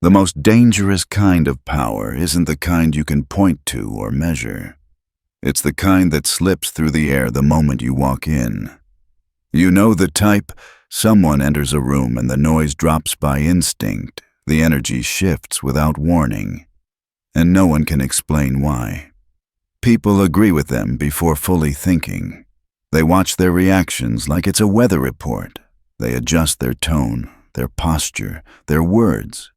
The most dangerous kind of power isn't the kind you can point to or measure. It's the kind that slips through the air the moment you walk in. You know the type. Someone enters a room and the noise drops by instinct. The energy shifts without warning, and no one can explain why. People agree with them before fully thinking. They watch their reactions like it's a weather report. They adjust their tone, their posture, their words.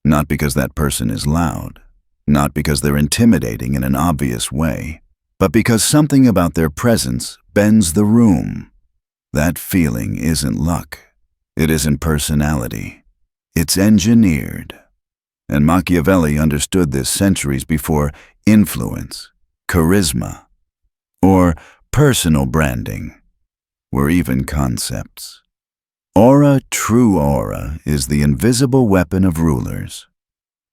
Not because that person is loud, not because they're intimidating in an obvious way, but because something about their presence bends the room. That feeling isn't luck. It isn't personality. It's engineered. And Machiavelli understood this centuries before influence, charisma, or personal branding were even concepts. Aura, true aura, is the invisible weapon of rulers.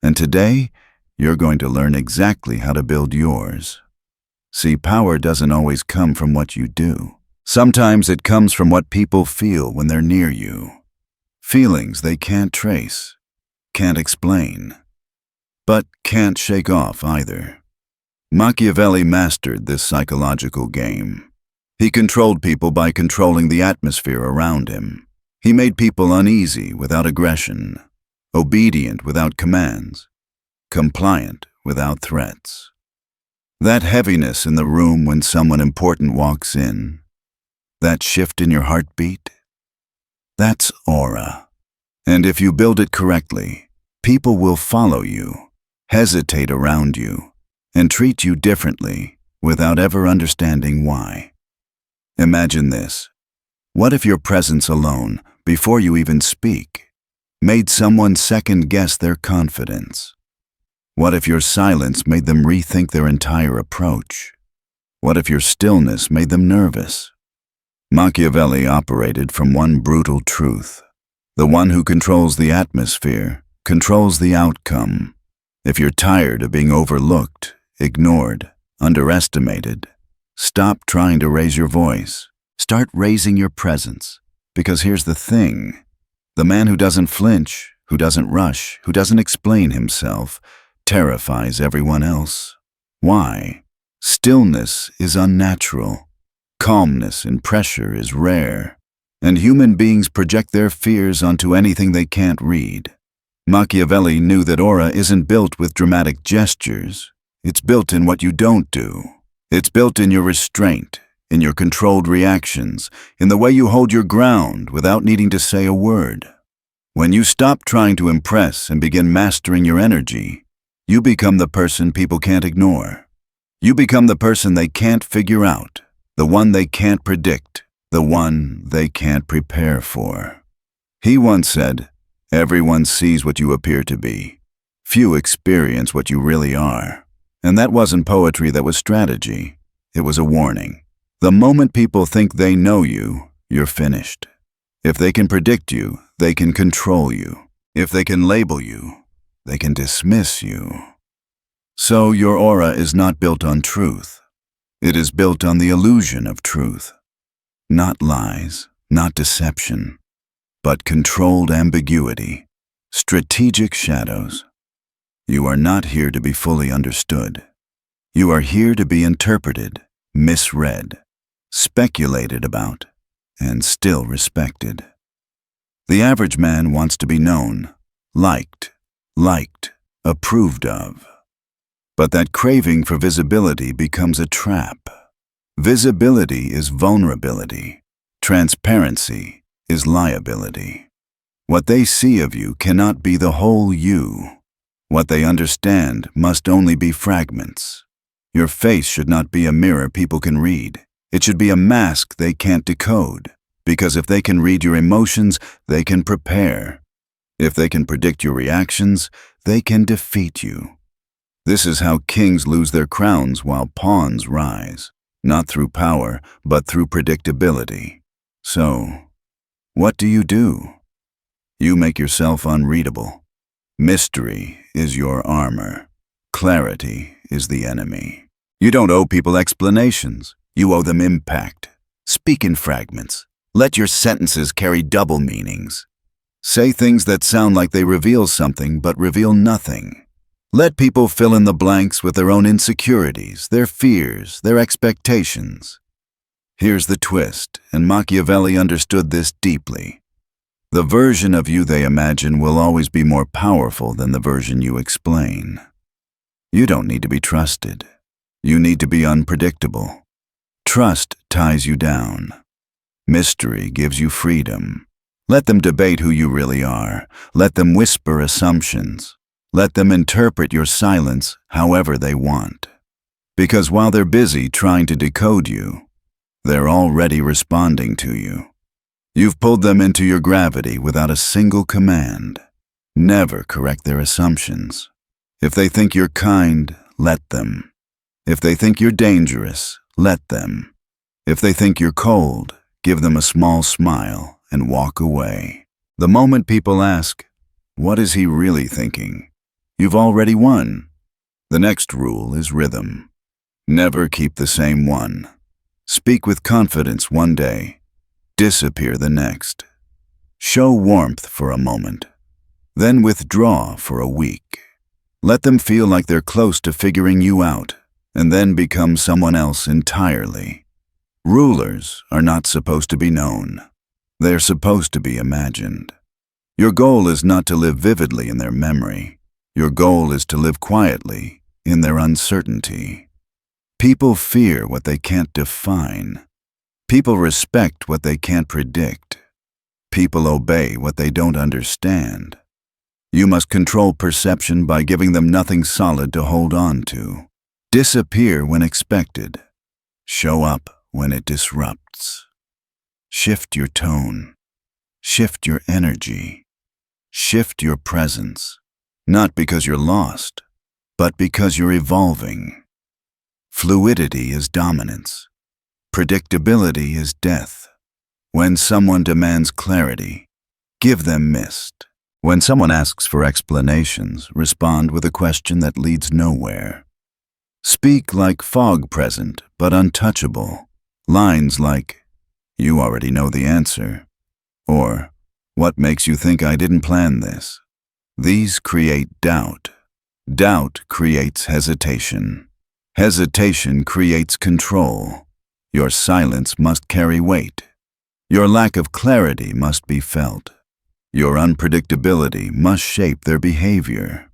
And today, you're going to learn exactly how to build yours. See, power doesn't always come from what you do. Sometimes it comes from what people feel when they're near you. Feelings they can't trace, can't explain, but can't shake off either. Machiavelli mastered this psychological game. He controlled people by controlling the atmosphere around him. He made people uneasy without aggression, obedient without commands, compliant without threats. That heaviness in the room when someone important walks in, that shift in your heartbeat, that's aura. And if you build it correctly, people will follow you, hesitate around you, and treat you differently without ever understanding why. Imagine this. What if your presence alone, before you even speak, made someone second-guess their confidence? What if your silence made them rethink their entire approach? What if your stillness made them nervous? Machiavelli operated from one brutal truth. The one who controls the atmosphere controls the outcome. If you're tired of being overlooked, ignored, underestimated, stop trying to raise your voice. Start raising your presence. Because here's the thing. The man who doesn't flinch, who doesn't rush, who doesn't explain himself, terrifies everyone else. Why? Stillness is unnatural. Calmness in pressure is rare. And human beings project their fears onto anything they can't read. Machiavelli knew that aura isn't built with dramatic gestures. It's built in what you don't do. It's built in your restraint, in your controlled reactions, in the way you hold your ground without needing to say a word. When you stop trying to impress and begin mastering your energy, you become the person people can't ignore. You become the person they can't figure out, the one they can't predict, the one they can't prepare for. He once said, "Everyone sees what you appear to be. Few experience what you really are." And that wasn't poetry, that was strategy. It was a warning. The moment people think they know you, you're finished. If they can predict you, they can control you. If they can label you, they can dismiss you. So your aura is not built on truth. It is built on the illusion of truth. Not lies, not deception, but controlled ambiguity, strategic shadows. You are not here to be fully understood. You are here to be interpreted, misread, speculated about, and still respected. The average man wants to be known, liked, approved of. But that craving for visibility becomes a trap. Visibility is vulnerability. Transparency is liability. What they see of you cannot be the whole you. What they understand must only be fragments. Your face should not be a mirror people can read. It should be a mask they can't decode. Because if they can read your emotions, they can prepare. If they can predict your reactions, they can defeat you. This is how kings lose their crowns while pawns rise. Not through power, but through predictability. So, what do? You make yourself unreadable. Mystery is your armor. Clarity is the enemy. You don't owe people explanations. You owe them impact. Speak in fragments. Let your sentences carry double meanings. Say things that sound like they reveal something but reveal nothing. Let people fill in the blanks with their own insecurities, their fears, their expectations. Here's the twist, and Machiavelli understood this deeply. The version of you they imagine will always be more powerful than the version you explain. You don't need to be trusted. You need to be unpredictable. Trust ties you down. Mystery gives you freedom. Let them debate who you really are. Let them whisper assumptions. Let them interpret your silence however they want. Because while they're busy trying to decode you, they're already responding to you. You've pulled them into your gravity without a single command. Never correct their assumptions. If they think you're kind, let them. If they think you're dangerous, let them. If they think you're cold, give them a small smile and walk away. The moment people ask, "What is he really thinking?" you've already won. The next rule is rhythm. Never keep the same one. Speak with confidence one day, disappear the next. Show warmth for a moment, then withdraw for a week. Let them feel like they're close to figuring you out, and then become someone else entirely. Rulers are not supposed to be known. They're supposed to be imagined. Your goal is not to live vividly in their memory. Your goal is to live quietly in their uncertainty. People fear what they can't define. People respect what they can't predict. People obey what they don't understand. You must control perception by giving them nothing solid to hold on to. Disappear when expected. Show up when it disrupts. Shift your tone. Shift your energy. Shift your presence. Not because you're lost, but because you're evolving. Fluidity is dominance. Predictability is death. When someone demands clarity, give them mist. When someone asks for explanations, respond with a question that leads nowhere. Speak like fog present, but untouchable. Lines like, "You already know the answer," or, "What makes you think I didn't plan this?" These create doubt. Doubt creates hesitation. Hesitation creates control. Your silence must carry weight. Your lack of clarity must be felt. Your unpredictability must shape their behavior.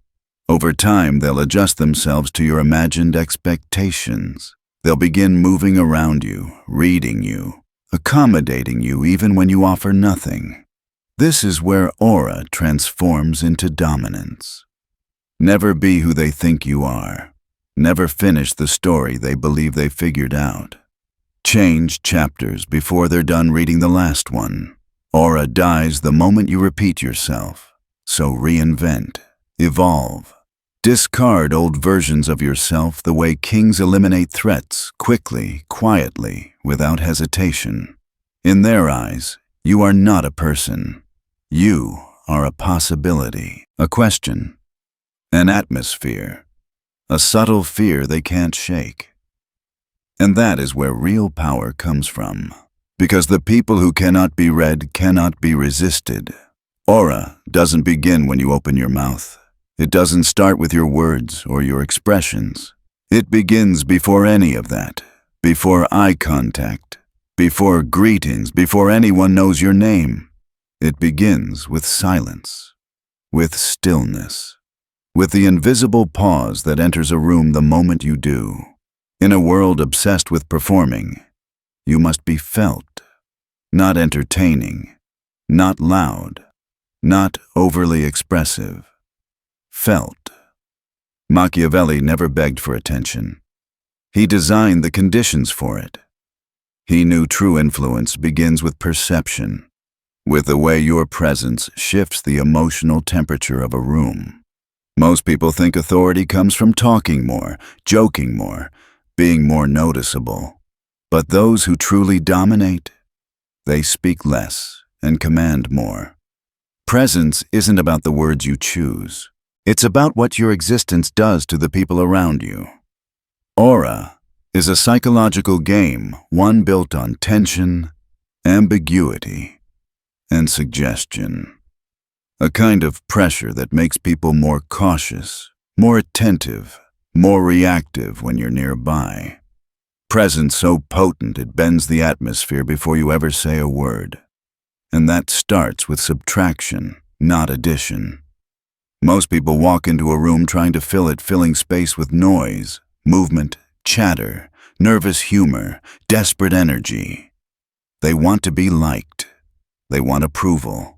Over time, they'll adjust themselves to your imagined expectations. They'll begin moving around you, reading you, accommodating you even when you offer nothing. This is where aura transforms into dominance. Never be who they think you are. Never finish the story they believe they figured out. Change chapters before they're done reading the last one. Aura dies the moment you repeat yourself. So reinvent, evolve. Discard old versions of yourself the way kings eliminate threats, quickly, quietly, without hesitation. In their eyes, you are not a person. You are a possibility, a question, an atmosphere, a subtle fear they can't shake. And that is where real power comes from. Because the people who cannot be read cannot be resisted. Aura doesn't begin when you open your mouth. It doesn't start with your words or your expressions. It begins before any of that, before eye contact, before greetings, before anyone knows your name. It begins with silence, with stillness, with the invisible pause that enters a room the moment you do. In a world obsessed with performing, you must be felt, not entertaining, not loud, not overly expressive. Felt. Machiavelli never begged for attention. He designed the conditions for it. He knew true influence begins with perception, with the way your presence shifts the emotional temperature of a room. Most people think authority comes from talking more, joking more, being more noticeable. But those who truly dominate, they speak less and command more. Presence isn't about the words you choose. It's about what your existence does to the people around you. Aura is a psychological game, one built on tension, ambiguity, and suggestion. A kind of pressure that makes people more cautious, more attentive, more reactive when you're nearby. Presence so potent it bends the atmosphere before you ever say a word. And that starts with subtraction, not addition. Most people walk into a room trying to fill it, filling space with noise, movement, chatter, nervous humor, desperate energy. They want to be liked. They want approval.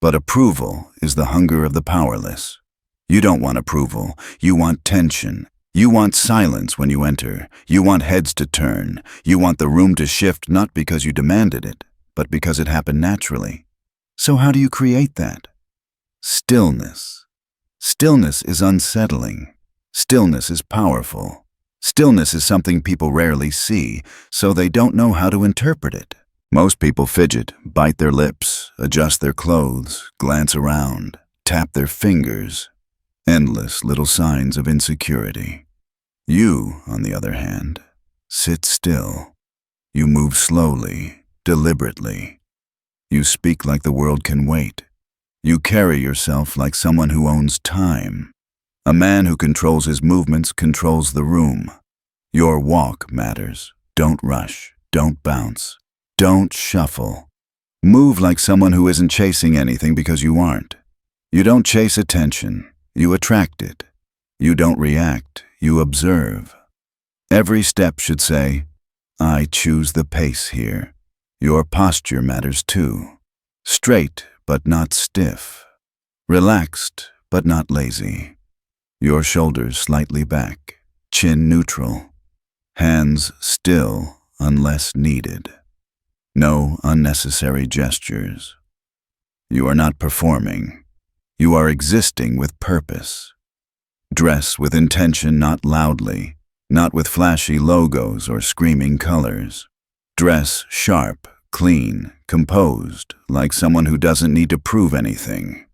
But approval is the hunger of the powerless. You don't want approval. You want tension. You want silence when you enter. You want heads to turn. You want the room to shift not because you demanded it, but because it happened naturally. So how do you create that? Stillness. Stillness is unsettling. Stillness is powerful. Stillness is something people rarely see, so they don't know how to interpret it. Most people fidget, bite their lips, adjust their clothes, glance around, tap their fingers. Endless little signs of insecurity. You, on the other hand, sit still. You move slowly, deliberately. You speak like the world can wait. You carry yourself like someone who owns time. A man who controls his movements controls the room. Your walk matters. Don't rush. Don't bounce. Don't shuffle. Move like someone who isn't chasing anything because you aren't. You don't chase attention. You attract it. You don't react. You observe. Every step should say, I choose the pace here. Your posture matters too. Straight but not stiff. Relaxed but not lazy. Your shoulders slightly back. Chin neutral. Hands still unless needed. No unnecessary gestures. You are not performing. You are existing with purpose. Dress with intention, not loudly, not with flashy logos or screaming colors. Dress sharp, clean, composed, like someone who doesn't need to prove anything.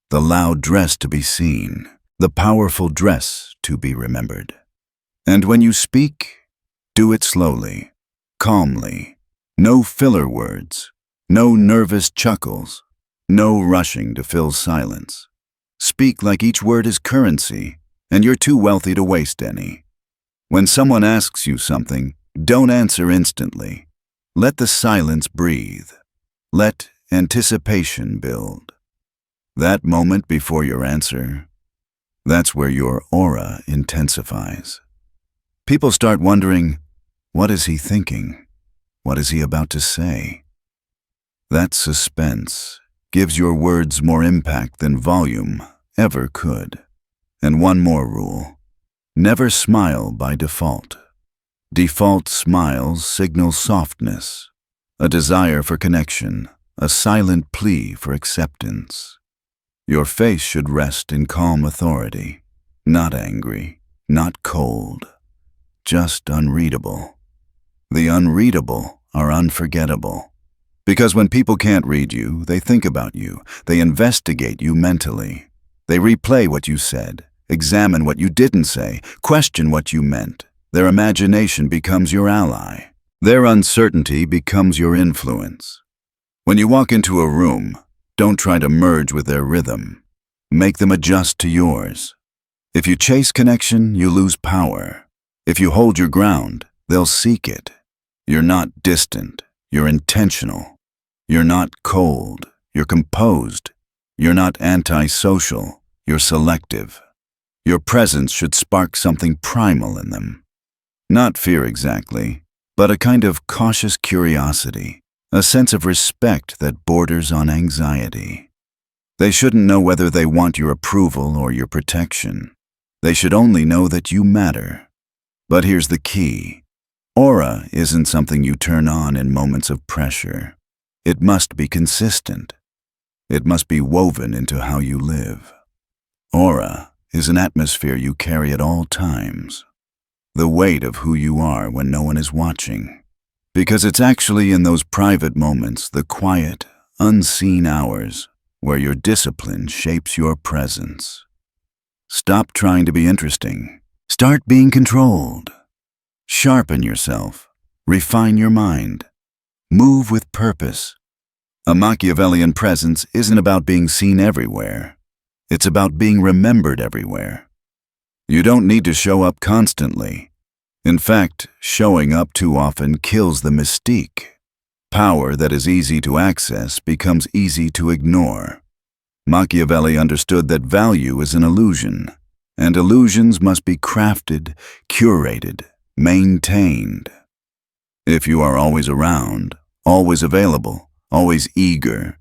The loud dress to be seen, the powerful dress to be remembered. And when you speak, do it slowly, calmly. No filler words, no nervous chuckles, no rushing to fill silence. Speak like each word is currency, and you're too wealthy to waste any. When someone asks you something, don't answer instantly. Let the silence breathe. Let anticipation build. That moment before your answer, that's where your aura intensifies. People start wondering, what is he thinking? What is he about to say? That suspense gives your words more impact than volume ever could. And one more rule. Never smile by default. Default smiles signal softness, a desire for connection, a silent plea for acceptance. Your face should rest in calm authority, not angry, not cold, just unreadable. The unreadable are unforgettable. Because when people can't read you, they think about you, they investigate you mentally. They replay what you said, examine what you didn't say, question what you meant. Their imagination becomes your ally. Their uncertainty becomes your influence. When you walk into a room, don't try to merge with their rhythm. Make them adjust to yours. If you chase connection, you lose power. If you hold your ground, they'll seek it. You're not distant. You're intentional. You're not cold. You're composed. You're not antisocial. You're selective. Your presence should spark something primal in them. Not fear exactly, but a kind of cautious curiosity, a sense of respect that borders on anxiety. They shouldn't know whether they want your approval or your protection. They should only know that you matter. But here's the key. Aura isn't something you turn on in moments of pressure. It must be consistent. It must be woven into how you live. Aura is an atmosphere you carry at all times. The weight of who you are when no one is watching. Because it's actually in those private moments, the quiet, unseen hours, where your discipline shapes your presence. Stop trying to be interesting. Start being controlled. Sharpen yourself. Refine your mind. Move with purpose. A Machiavellian presence isn't about being seen everywhere. It's about being remembered everywhere. You don't need to show up constantly. In fact, showing up too often kills the mystique. Power that is easy to access becomes easy to ignore. Machiavelli understood that value is an illusion, and illusions must be crafted, curated, maintained. If you are always around, always available, always eager,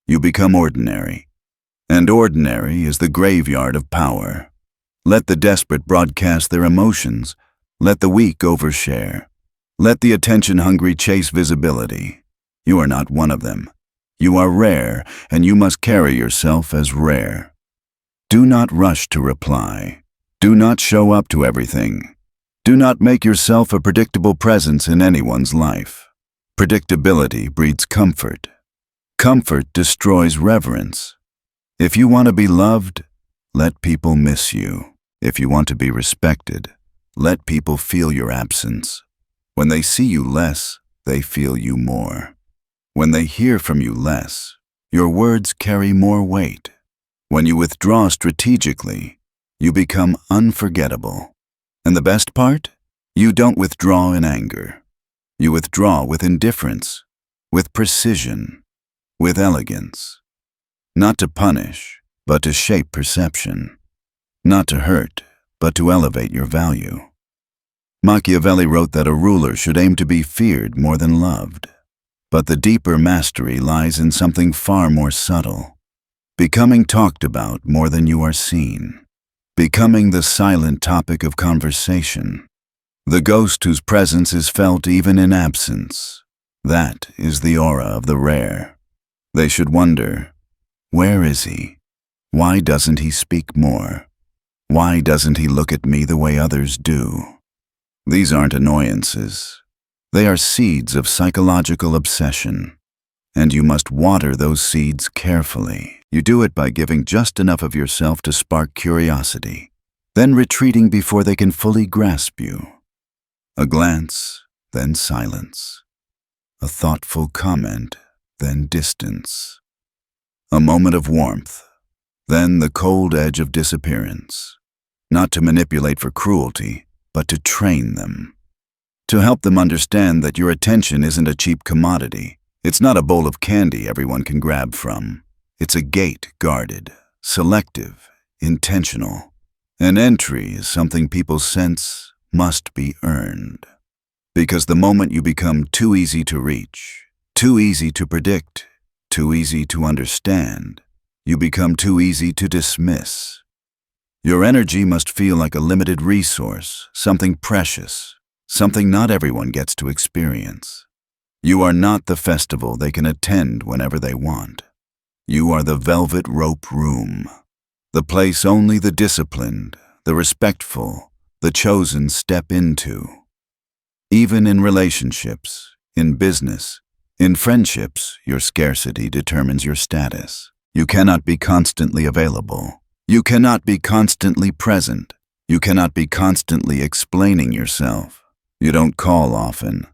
you become ordinary. And ordinary is the graveyard of power. Let the desperate broadcast their emotions. Let the weak overshare. Let the attention-hungry chase visibility. You are not one of them. You are rare, and you must carry yourself as rare. Do not rush to reply. Do not show up to everything. Do not make yourself a predictable presence in anyone's life. Predictability breeds comfort. Comfort destroys reverence. If you want to be loved, let people miss you. If you want to be respected, let people feel your absence. When they see you less, they feel you more. When they hear from you less, your words carry more weight. When you withdraw strategically, you become unforgettable. And the best part? You don't withdraw in anger. You withdraw with indifference, with precision, with elegance. Not to punish, but to shape perception. Not to hurt, but to elevate your value. Machiavelli wrote that a ruler should aim to be feared more than loved. But the deeper mastery lies in something far more subtle. Becoming talked about more than you are seen. Becoming the silent topic of conversation. The ghost whose presence is felt even in absence. That is the aura of the rare. They should wonder, where is he? Why doesn't he speak more? Why doesn't he look at me the way others do? These aren't annoyances. They are seeds of psychological obsession. And you must water those seeds carefully. You do it by giving just enough of yourself to spark curiosity, then retreating before they can fully grasp you. A glance, then silence. A thoughtful comment, then distance. A moment of warmth, then the cold edge of disappearance. Not to manipulate for cruelty, but to train them. To help them understand that your attention isn't a cheap commodity. It's not a bowl of candy everyone can grab from. It's a gate guarded, selective, intentional. An entry is something people sense must be earned. Because the moment you become too easy to reach, too easy to predict, too easy to understand, you become too easy to dismiss. Your energy must feel like a limited resource, something precious, something not everyone gets to experience. You are not the festival they can attend whenever they want. You are the velvet rope room, the place only the disciplined, the respectful, the chosen step into. Even in relationships, in business, in friendships, your scarcity determines your status. You cannot be constantly available. You cannot be constantly present. You cannot be constantly explaining yourself. You don't call often.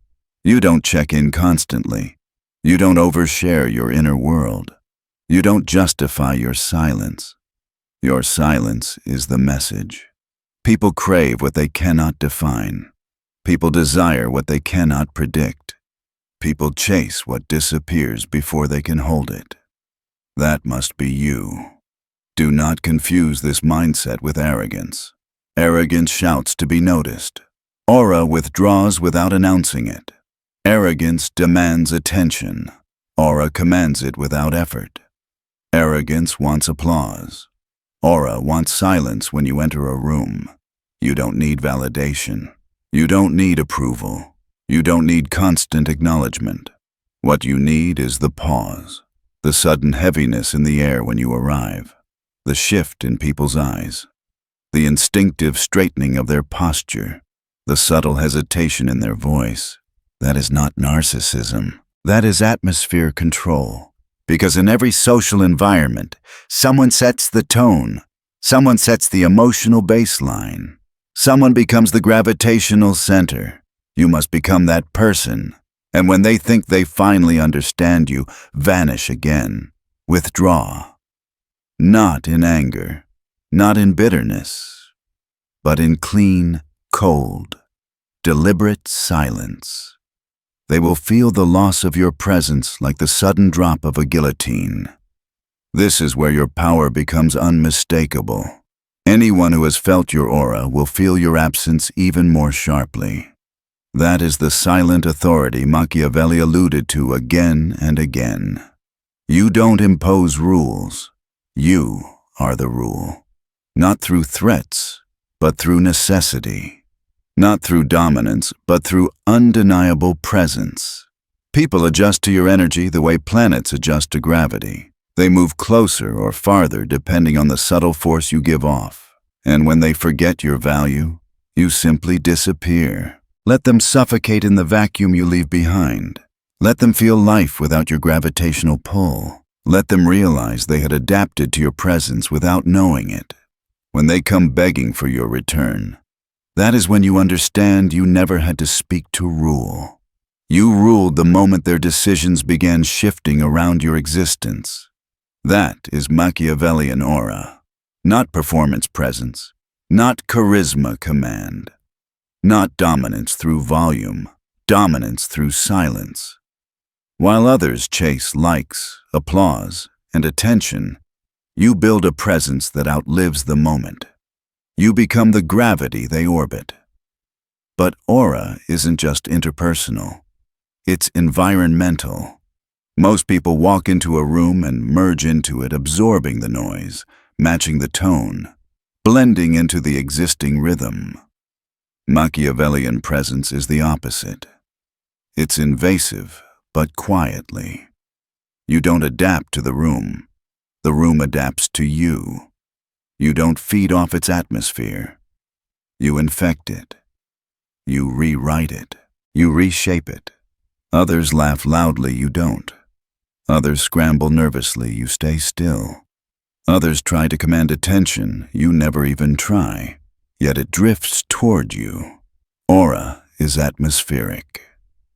You don't check in constantly. You don't overshare your inner world. You don't justify your silence. Your silence is the message. People crave what they cannot define. People desire what they cannot predict. People chase what disappears before they can hold it. That must be you. Do not confuse this mindset with arrogance. Arrogance shouts to be noticed. Aura withdraws without announcing it. Arrogance demands attention. Aura commands it without effort. Arrogance wants applause. Aura wants silence when you enter a room. You don't need validation. You don't need approval. You don't need constant acknowledgement. What you need is the pause, the sudden heaviness in the air when you arrive, the shift in people's eyes, the instinctive straightening of their posture, the subtle hesitation in their voice. That is not narcissism. That is atmosphere control. Because in every social environment, someone sets the tone. Someone sets the emotional baseline. Someone becomes the gravitational center. You must become that person, And when they think they finally understand you, vanish again. Withdraw. Not in anger, not in bitterness, but in clean, cold, deliberate silence. They will feel the loss of your presence like the sudden drop of a guillotine. This is where your power becomes unmistakable. Anyone who has felt your aura will feel your absence even more sharply. That is the silent authority Machiavelli alluded to again and again. You don't impose rules. You are the rule. Not through threats, but through necessity. Not through dominance, but through undeniable presence. People adjust to your energy the way planets adjust to gravity. They move closer or farther depending on the subtle force you give off. And when they forget your value, you simply disappear. Let them suffocate in the vacuum you leave behind. Let them feel life without your gravitational pull. Let them realize they had adapted to your presence without knowing it. When they come begging for your return, that is when you understand you never had to speak to rule. You ruled the moment their decisions began shifting around your existence. That is Machiavellian aura. Not performance presence, not charisma command, not dominance through volume, dominance through silence. While others chase likes, applause, and attention, you build a presence that outlives the moment. You become the gravity they orbit. But aura isn't just interpersonal. It's environmental. Most people walk into a room and merge into it, absorbing the noise, matching the tone, blending into the existing rhythm. Machiavellian presence is the opposite. It's invasive, but quietly. You don't adapt to the room adapts to you. You don't feed off its atmosphere. You infect it. You rewrite it. You reshape it. Others laugh loudly, you don't. Others scramble nervously, you stay still. Others try to command attention, you never even try. Yet it drifts toward you. Aura is atmospheric.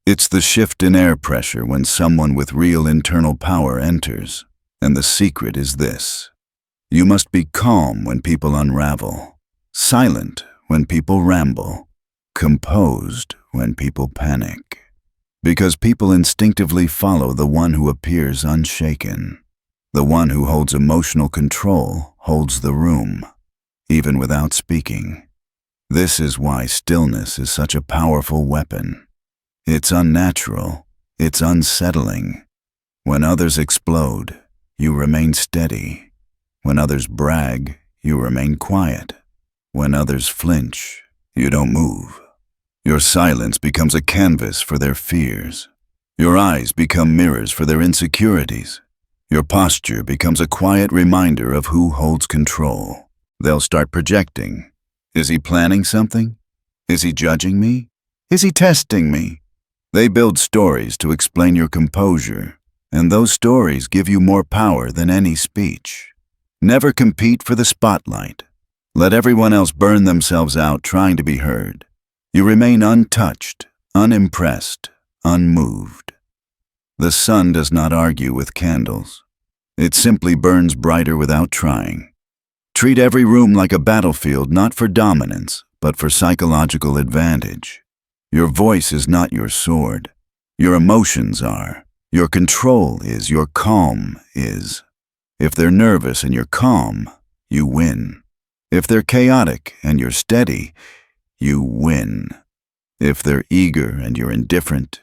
It's the shift in air pressure when someone with real internal power enters. And the secret is this. You must be calm when people unravel, silent when people ramble, composed when people panic. Because people instinctively follow the one who appears unshaken. The one who holds emotional control holds the room, even without speaking. This is why stillness is such a powerful weapon. It's unnatural. It's unsettling. When others explode, you remain steady. When others brag, you remain quiet. When others flinch, you don't move. Your silence becomes a canvas for their fears. Your eyes become mirrors for their insecurities. Your posture becomes a quiet reminder of who holds control. They'll start projecting. Is he planning something? Is he judging me? Is he testing me? They build stories to explain your composure. And those stories give you more power than any speech. Never compete for the spotlight. Let everyone else burn themselves out trying to be heard. You remain untouched, unimpressed, unmoved. The sun does not argue with candles. It simply burns brighter without trying. Treat every room like a battlefield, not for dominance, but for psychological advantage. Your voice is not your sword. Your emotions are. Your control is, your calm is. If they're nervous and you're calm, you win. If they're chaotic and you're steady, you win. If they're eager and you're indifferent,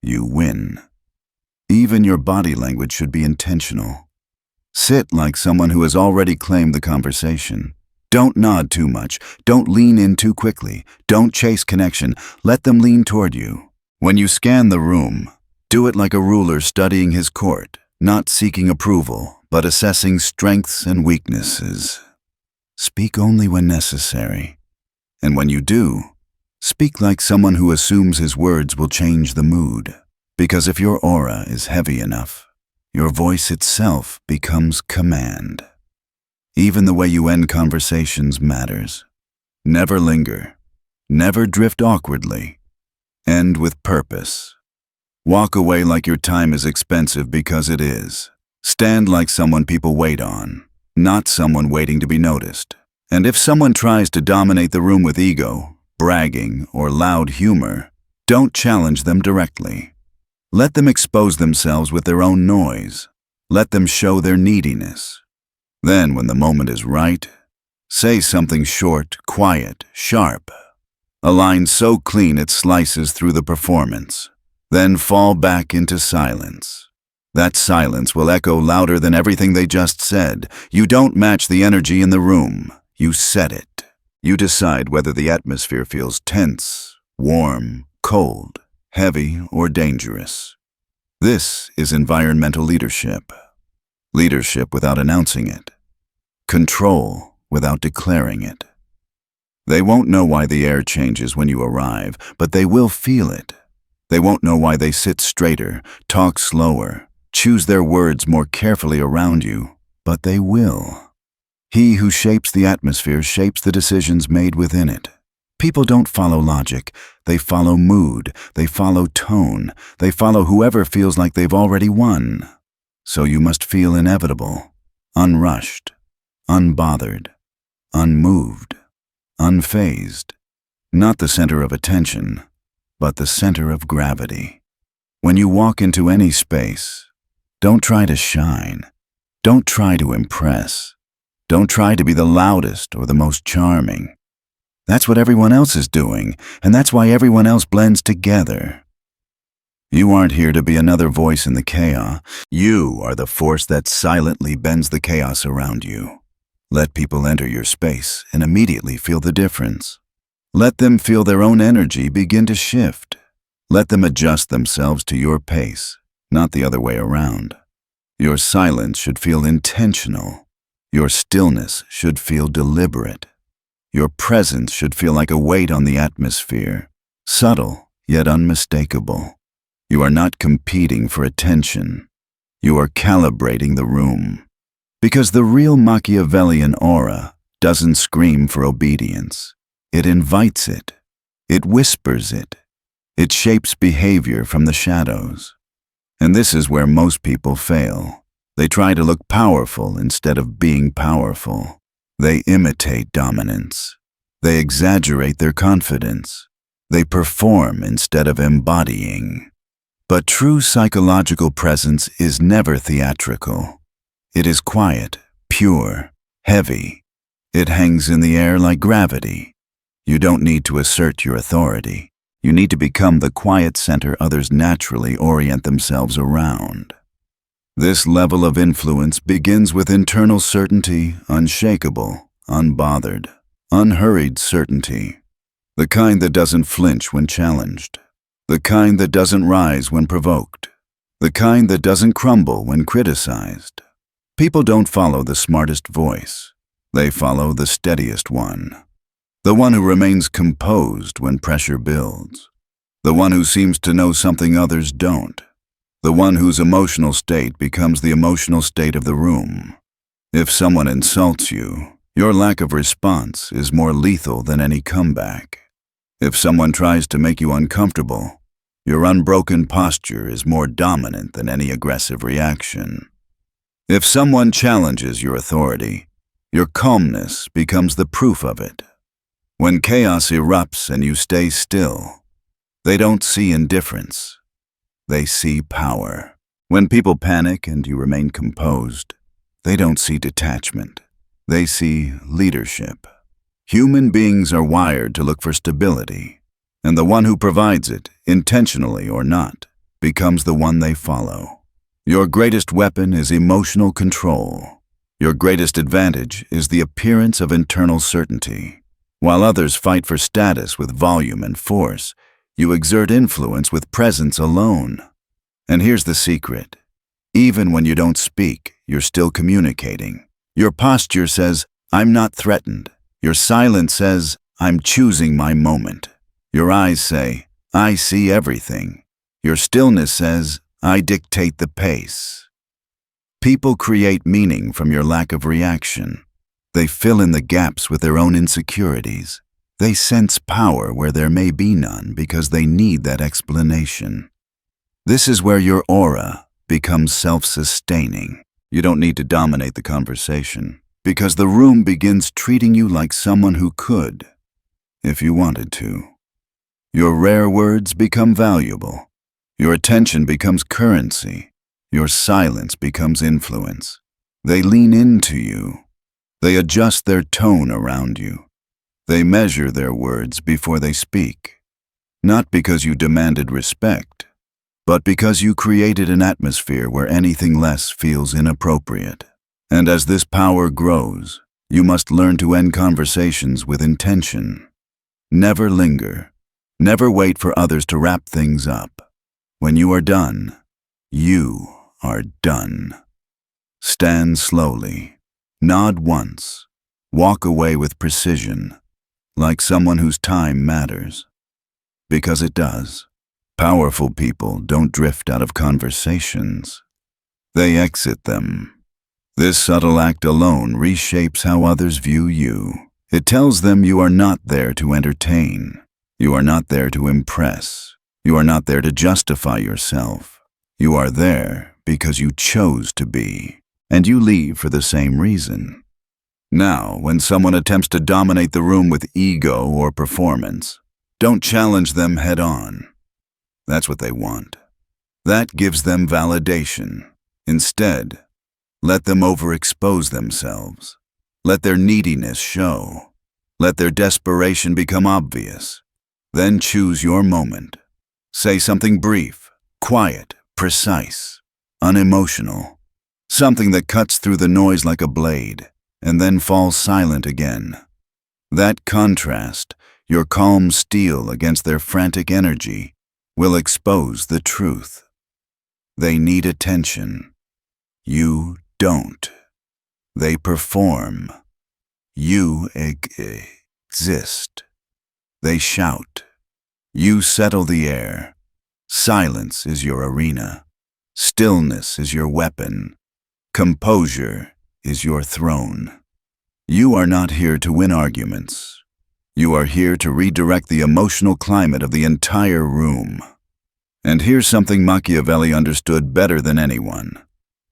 you win. Even your body language should be intentional. Sit like someone who has already claimed the conversation. Don't nod too much. Don't lean in too quickly. Don't chase connection. Let them lean toward you. When you scan the room, do it like a ruler studying his court, not seeking approval, but assessing strengths and weaknesses. Speak only when necessary. And when you do, speak like someone who assumes his words will change the mood. Because if your aura is heavy enough, your voice itself becomes command. Even the way you end conversations matters. Never linger. Never drift awkwardly. End with purpose. Walk away like your time is expensive because it is. Stand like someone people wait on, not someone waiting to be noticed. And if someone tries to dominate the room with ego, bragging, or loud humor, don't challenge them directly. Let them expose themselves with their own noise. Let them show their neediness. Then, when the moment is right, say something short, quiet, sharp. A line so clean it slices through the performance. Then fall back into silence. That silence will echo louder than everything they just said. You don't match the energy in the room. You set it. You decide whether the atmosphere feels tense, warm, cold, heavy, or dangerous. This is environmental leadership. Leadership without announcing it. Control without declaring it. They won't know why the air changes when you arrive, but they will feel it. They won't know why they sit straighter, talk slower, choose their words more carefully around you, but they will. He who shapes the atmosphere shapes the decisions made within it. People don't follow logic. They follow mood. They follow tone. They follow whoever feels like they've already won. So you must feel inevitable, unrushed, unbothered, unmoved, unfazed. Not the center of attention, but the center of gravity. When you walk into any space, don't try to shine. Don't try to impress. Don't try to be the loudest or the most charming. That's what everyone else is doing, and that's why everyone else blends together. You aren't here to be another voice in the chaos. You are the force that silently bends the chaos around you. Let people enter your space and immediately feel the difference. Let them feel their own energy begin to shift. Let them adjust themselves to your pace, not the other way around. Your silence should feel intentional. Your stillness should feel deliberate. Your presence should feel like a weight on the atmosphere, subtle yet unmistakable. You are not competing for attention. You are calibrating the room. Because the real Machiavellian aura doesn't scream for obedience. It invites it. It whispers it. It shapes behavior from the shadows. And this is where most people fail. They try to look powerful instead of being powerful. They imitate dominance. They exaggerate their confidence. They perform instead of embodying. But true psychological presence is never theatrical. It is quiet, pure, heavy. It hangs in the air like gravity. You don't need to assert your authority. You need to become the quiet center others naturally orient themselves around. This level of influence begins with internal certainty, unshakable, unbothered, unhurried certainty. The kind that doesn't flinch when challenged. The kind that doesn't rise when provoked. The kind that doesn't crumble when criticized. People don't follow the smartest voice. They follow the steadiest one. The one who remains composed when pressure builds. The one who seems to know something others don't. The one whose emotional state becomes the emotional state of the room. If someone insults you, your lack of response is more lethal than any comeback. If someone tries to make you uncomfortable, your unbroken posture is more dominant than any aggressive reaction. If someone challenges your authority, your calmness becomes the proof of it. When chaos erupts and you stay still, they don't see indifference. They see power. When people panic and you remain composed, they don't see detachment. They see leadership. Human beings are wired to look for stability, and the one who provides it, intentionally or not, becomes the one they follow. Your greatest weapon is emotional control. Your greatest advantage is the appearance of internal certainty. While others fight for status with volume and force, you exert influence with presence alone. And here's the secret. Even when you don't speak, you're still communicating. Your posture says, "I'm not threatened." Your silence says, "I'm choosing my moment." Your eyes say, "I see everything." Your stillness says, "I dictate the pace." People create meaning from your lack of reaction. They fill in the gaps with their own insecurities. They sense power where there may be none because they need that explanation. This is where your aura becomes self-sustaining. You don't need to dominate the conversation, because the room begins treating you like someone who could, if you wanted to. Your rare words become valuable. Your attention becomes currency. Your silence becomes influence. They lean into you. They adjust their tone around you. They measure their words before they speak. Not because you demanded respect, but because you created an atmosphere where anything less feels inappropriate. And as this power grows, you must learn to end conversations with intention. Never linger. Never wait for others to wrap things up. When you are done, you are done. Stand slowly. Nod once. Walk away with precision, like someone whose time matters. Because it does. Powerful people don't drift out of conversations. They exit them. This subtle act alone reshapes how others view you. It tells them you are not there to entertain. You are not there to impress. You are not there to justify yourself. You are there because you chose to be, and you leave for the same reason. Now, when someone attempts to dominate the room with ego or performance, don't challenge them head-on. That's what they want. That gives them validation. Instead, let them overexpose themselves. Let their neediness show. Let their desperation become obvious. Then choose your moment. Say something brief, quiet, precise, unemotional. Something that cuts through the noise like a blade, and then falls silent again. That contrast, your calm steel against their frantic energy, will expose the truth. They need attention. You don't. They perform. You exist. They shout. You settle the air. Silence is your arena. Stillness is your weapon. Composure is your throne. You are not here to win arguments. You are here to redirect the emotional climate of the entire room. And here's something Machiavelli understood better than anyone.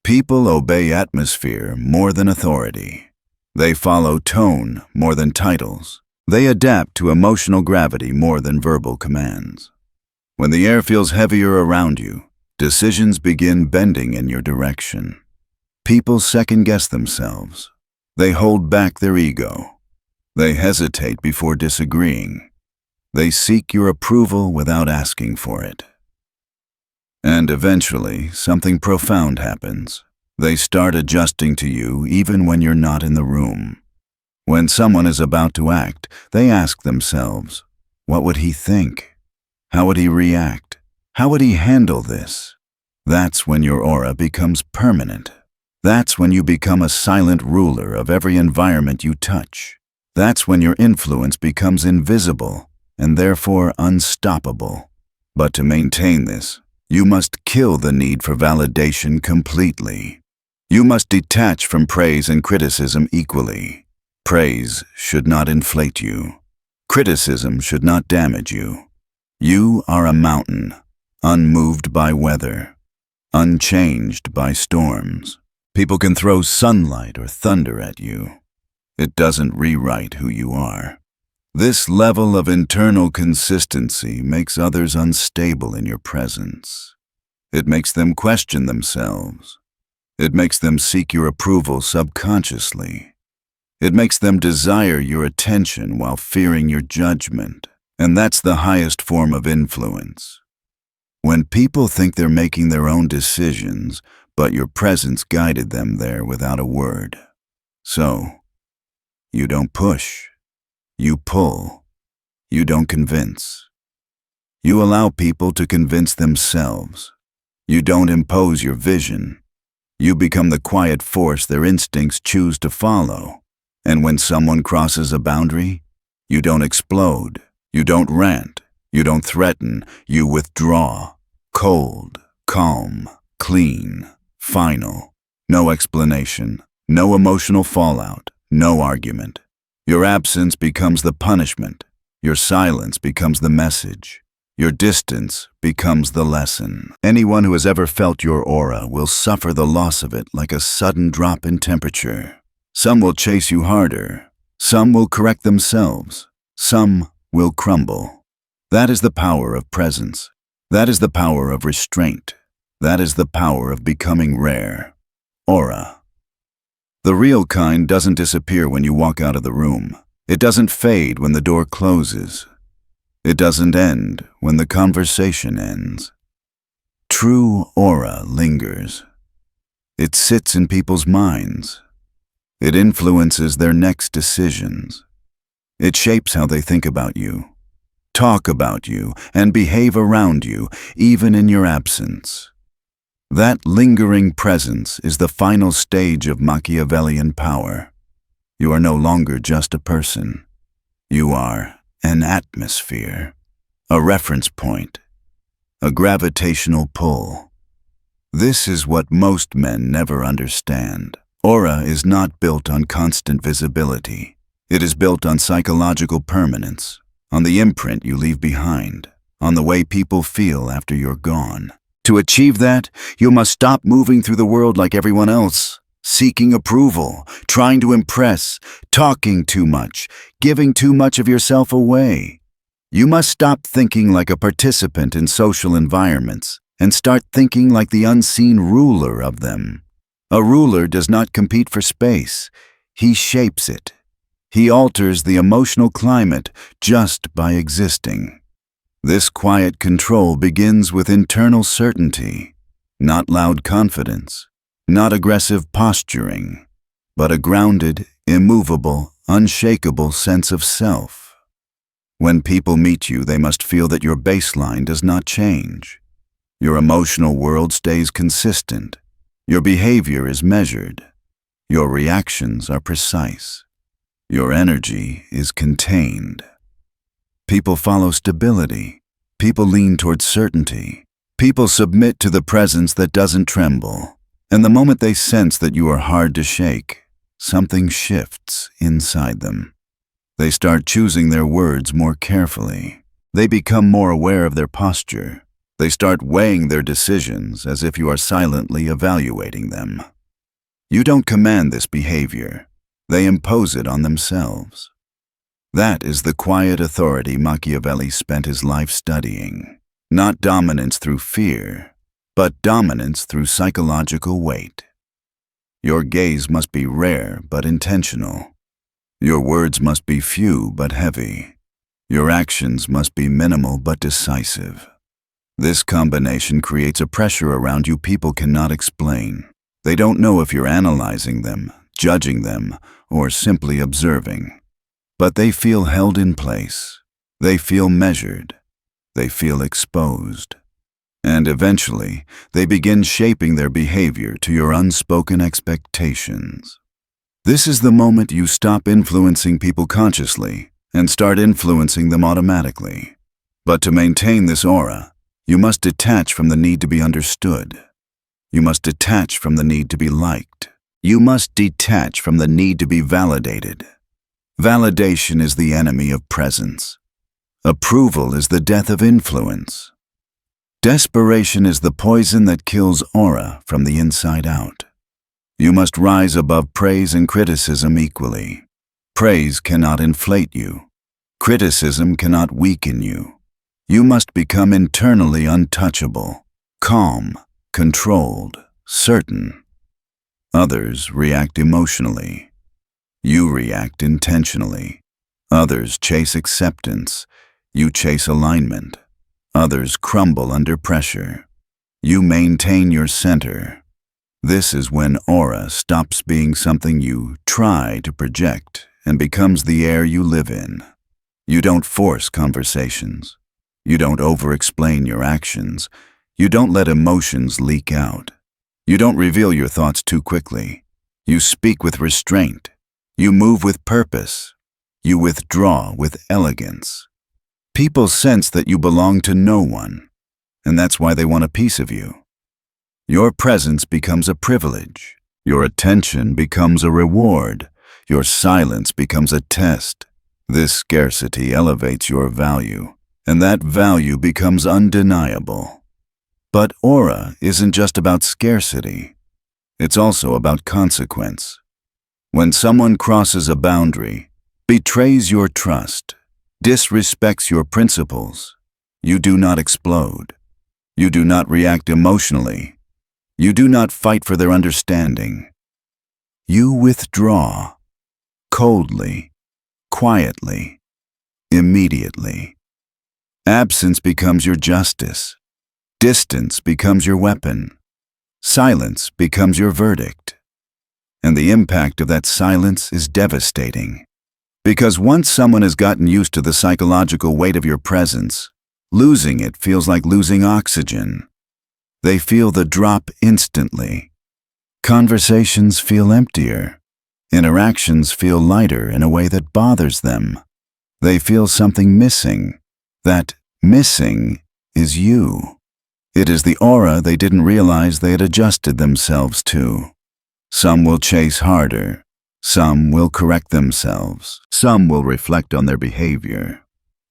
People obey atmosphere more than authority. They follow tone more than titles. They adapt to emotional gravity more than verbal commands. When the air feels heavier around you, decisions begin bending in your direction. People second-guess themselves. They hold back their ego. They hesitate before disagreeing. They seek your approval without asking for it. And eventually, something profound happens. They start adjusting to you even when you're not in the room. When someone is about to act, they ask themselves, what would he think? How would he react? How would he handle this? That's when your aura becomes permanent. That's when you become a silent ruler of every environment you touch. That's when your influence becomes invisible and therefore unstoppable. But to maintain this, you must kill the need for validation completely. You must detach from praise and criticism equally. Praise should not inflate you. Criticism should not damage you. You are a mountain, unmoved by weather, unchanged by storms. People can throw sunlight or thunder at you. It doesn't rewrite who you are. This level of internal consistency makes others unstable in your presence. It makes them question themselves. It makes them seek your approval subconsciously. It makes them desire your attention while fearing your judgment. And that's the highest form of influence. When people think they're making their own decisions, but your presence guided them there without a word. So, you don't push. You pull. You don't convince. You allow people to convince themselves. You don't impose your vision. You become the quiet force their instincts choose to follow. And when someone crosses a boundary, you don't explode. You don't rant. You don't threaten. You withdraw. Cold, calm, clean, final. No explanation. No emotional fallout. No argument. Your absence becomes the punishment. Your silence becomes the message. Your distance becomes the lesson. Anyone who has ever felt your aura will suffer the loss of it like a sudden drop in temperature. Some will chase you harder. Some will correct themselves. Some will crumble. That is the power of presence. That is the power of restraint. That is the power of becoming rare. Aura. The real kind doesn't disappear when you walk out of the room. It doesn't fade when the door closes. It doesn't end when the conversation ends. True aura lingers. It sits in people's minds. It influences their next decisions. It shapes how they think about you, talk about you, and behave around you, even in your absence. That lingering presence is the final stage of Machiavellian power. You are no longer just a person. You are an atmosphere, a reference point, a gravitational pull. This is what most men never understand. Aura is not built on constant visibility. It is built on psychological permanence, on the imprint you leave behind, on the way people feel after you're gone. To achieve that, you must stop moving through the world like everyone else, seeking approval, trying to impress, talking too much, giving too much of yourself away. You must stop thinking like a participant in social environments and start thinking like the unseen ruler of them. A ruler does not compete for space. He shapes it. He alters the emotional climate just by existing. This quiet control begins with internal certainty, not loud confidence, not aggressive posturing, but a grounded, immovable, unshakable sense of self. When people meet you, they must feel that your baseline does not change. Your emotional world stays consistent. Your behavior is measured. Your reactions are precise. Your energy is contained. People follow stability. People lean towards certainty. People submit to the presence that doesn't tremble. And the moment they sense that you are hard to shake, something shifts inside them. They start choosing their words more carefully. They become more aware of their posture. They start weighing their decisions as if you are silently evaluating them. You don't command this behavior. They impose it on themselves. That is the quiet authority Machiavelli spent his life studying. Not dominance through fear, but dominance through psychological weight. Your gaze must be rare but intentional. Your words must be few but heavy. Your actions must be minimal but decisive. This combination creates a pressure around you people cannot explain. They don't know if you're analyzing them, judging them, or simply observing. But they feel held in place. They feel measured. They feel exposed. And eventually, they begin shaping their behavior to your unspoken expectations. This is the moment you stop influencing people consciously and start influencing them automatically. But to maintain this aura, you must detach from the need to be understood. You must detach from the need to be liked. You must detach from the need to be validated. Validation is the enemy of presence. Approval is the death of influence. Desperation is the poison that kills aura from the inside out. You must rise above praise and criticism equally. Praise cannot inflate you. Criticism cannot weaken you. You must become internally untouchable, calm, controlled, certain. Others react emotionally. You react intentionally. Others chase acceptance. You chase alignment. Others crumble under pressure. You maintain your center. This is when aura stops being something you try to project and becomes the air you live in. You don't force conversations. You don't over-explain your actions. You don't let emotions leak out. You don't reveal your thoughts too quickly. You speak with restraint. You move with purpose. You withdraw with elegance. People sense that you belong to no one, and that's why they want a piece of you. Your presence becomes a privilege. Your attention becomes a reward. Your silence becomes a test. This scarcity elevates your value, and that value becomes undeniable. But aura isn't just about scarcity. It's also about consequence. When someone crosses a boundary, betrays your trust, disrespects your principles, you do not explode. You do not react emotionally. You do not fight for their understanding. You withdraw, coldly, quietly, immediately. Absence becomes your justice. Distance becomes your weapon. Silence becomes your verdict. And the impact of that silence is devastating. Because once someone has gotten used to the psychological weight of your presence, losing it feels like losing oxygen. They feel the drop instantly. Conversations feel emptier. Interactions feel lighter in a way that bothers them. They feel something missing. That missing is you. It is the aura they didn't realize they had adjusted themselves to. Some will chase harder. Some will correct themselves. Some will reflect on their behavior.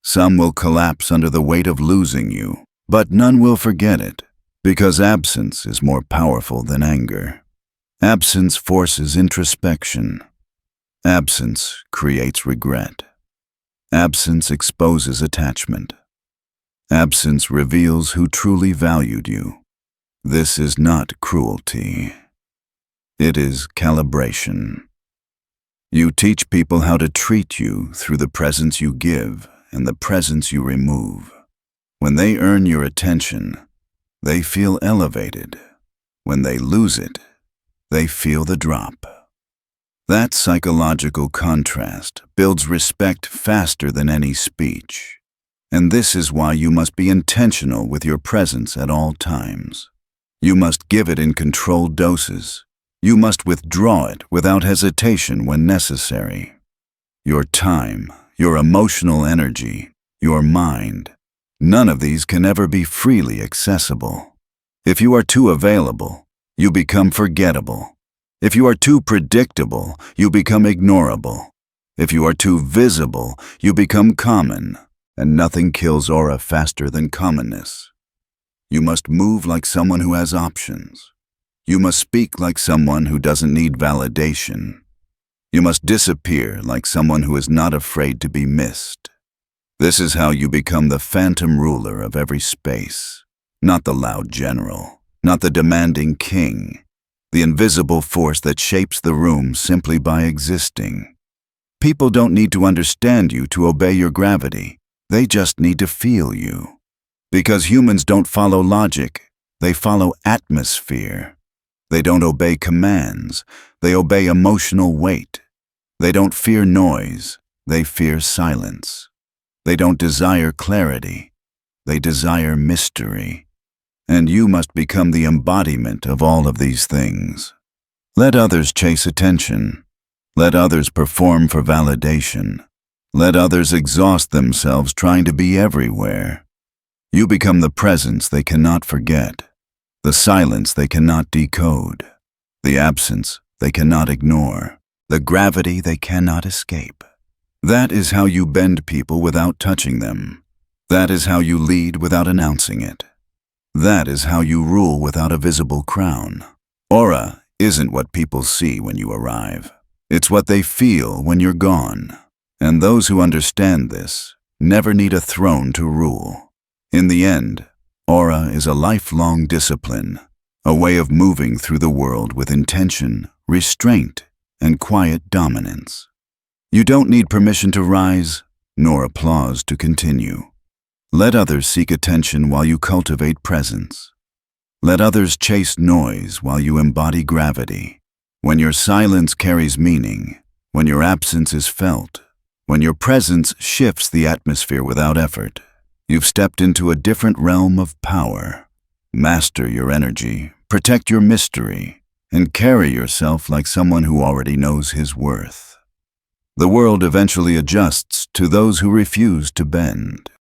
Some will collapse under the weight of losing you. But none will forget it, because absence is more powerful than anger. Absence forces introspection. Absence creates regret. Absence exposes attachment. Absence reveals who truly valued you. This is not cruelty. It is calibration. You teach people how to treat you through the presence you give and the presence you remove. When they earn your attention, they feel elevated. When they lose it, they feel the drop. That psychological contrast builds respect faster than any speech. And this is why you must be intentional with your presence at all times. You must give it in controlled doses. You must withdraw it without hesitation when necessary. Your time, your emotional energy, your mind, none of these can ever be freely accessible. If you are too available, you become forgettable. If you are too predictable, you become ignorable. If you are too visible, you become common. And nothing kills aura faster than commonness. You must move like someone who has options. You must speak like someone who doesn't need validation. You must disappear like someone who is not afraid to be missed. This is how you become the phantom ruler of every space. Not the loud general, not the demanding king, the invisible force that shapes the room simply by existing. People don't need to understand you to obey your gravity. They just need to feel you. Because humans don't follow logic, they follow atmosphere. They don't obey commands, they obey emotional weight. They don't fear noise, they fear silence. They don't desire clarity, they desire mystery. And you must become the embodiment of all of these things. Let others chase attention. Let others perform for validation. Let others exhaust themselves trying to be everywhere. You become the presence they cannot forget, the silence they cannot decode, the absence they cannot ignore, the gravity they cannot escape. That is how you bend people without touching them. That is how you lead without announcing it. That is how you rule without a visible crown. Aura isn't what people see when you arrive. It's what they feel when you're gone. And those who understand this never need a throne to rule. In the end, aura is a lifelong discipline, a way of moving through the world with intention, restraint, and quiet dominance. You don't need permission to rise, nor applause to continue. Let others seek attention while you cultivate presence. Let others chase noise while you embody gravity. When your silence carries meaning, when your absence is felt, when your presence shifts the atmosphere without effort, you've stepped into a different realm of power. Master your energy, protect your mystery, and carry yourself like someone who already knows his worth. The world eventually adjusts to those who refuse to bend.